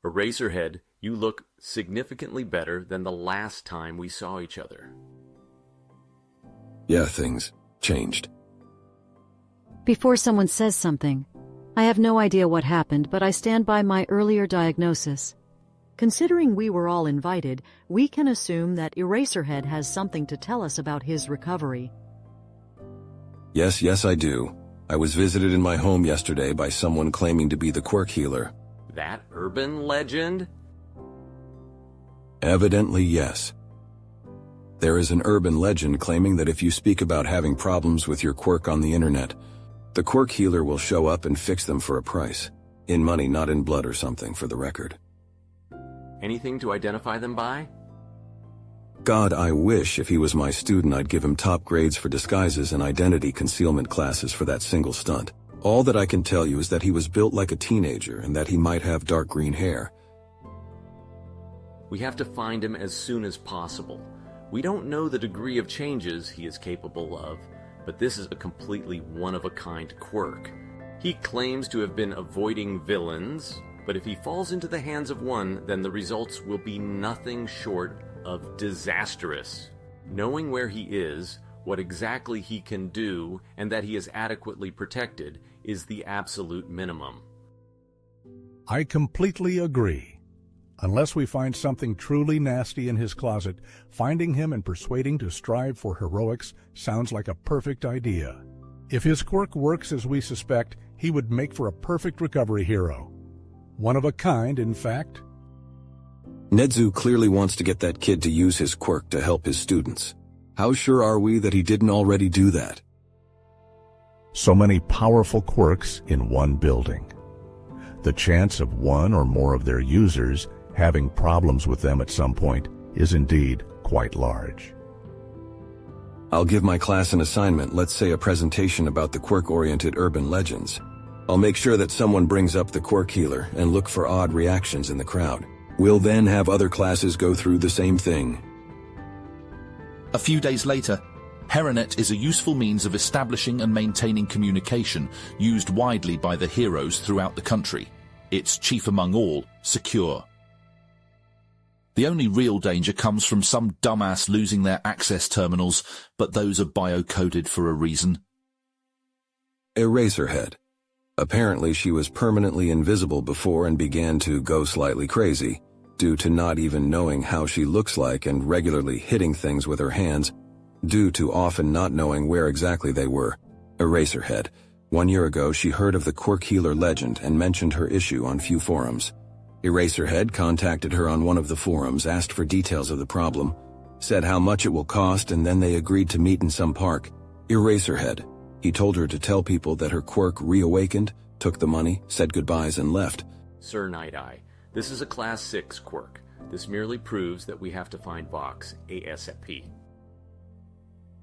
Eraserhead, you look significantly better than the last time we saw each other. Yeah, things changed. Before someone says something, I have no idea what happened, but I stand by my earlier diagnosis. Considering we were all invited, we can assume that Eraserhead has something to tell us about his recovery. Yes, I do. I was visited in my home yesterday by someone claiming to be the QUIRK healer. That urban legend? Evidently, yes. There is an urban legend claiming that if you speak about having problems with your QUIRK on the internet, the QUIRK healer will show up and fix them for a price. In money, not in blood or something, for the record. Anything to identify them by? God, I wish if he was my student I'd give him top grades for disguises and identity concealment classes for that single stunt. All that I can tell you is that he was built like a teenager and that he might have dark green hair. We have to find him as soon as possible. We don't know the degree of changes he is capable of, but this is a completely one-of-a-kind QUIRK. He claims to have been avoiding villains, but if he falls into the hands of one, then the results will be nothing short of disastrous. Knowing where he is, what exactly he can do, and that he is adequately protected is the absolute minimum. I completely agree. Unless we find something truly nasty in his closet, finding him and persuading to strive for heroics sounds like a perfect idea. If his QUIRK works as we suspect, he would make for a perfect recovery hero. One of a kind, in fact. Nedzu clearly wants to get that kid to use his QUIRK to help his students. How sure are we that he didn't already do that? So many powerful QUIRKs in one building. The chance of one or more of their users having problems with them at some point is indeed quite large. I'll give my class an assignment, let's say a presentation about the QUIRK-oriented urban legends. I'll make sure that someone brings up the QUIRK healer and look for odd reactions in the crowd. We'll then have other classes go through the same thing. A few days later, HeroNet is a useful means of establishing and maintaining communication used widely by the heroes throughout the country. It's chief among all, secure. The only real danger comes from some dumbass losing their access terminals, but those are bio-coded for a reason. Eraserhead. Apparently she was permanently invisible before and began to go slightly crazy, due to not even knowing how she looks like and regularly hitting things with her hands, due to often not knowing where exactly they were. Eraserhead. 1 year ago she heard of the QUIRK healer legend and mentioned her issue on few forums. Eraserhead contacted her on one of the forums, asked for details of the problem, said how much it will cost, and then they agreed to meet in some park. Eraserhead. He told her to tell people that her QUIRK reawakened, took the money, said goodbyes, and left. Sir Night-Eye, this is a Class 6 QUIRK. This merely proves that we have to find Vox ASAP.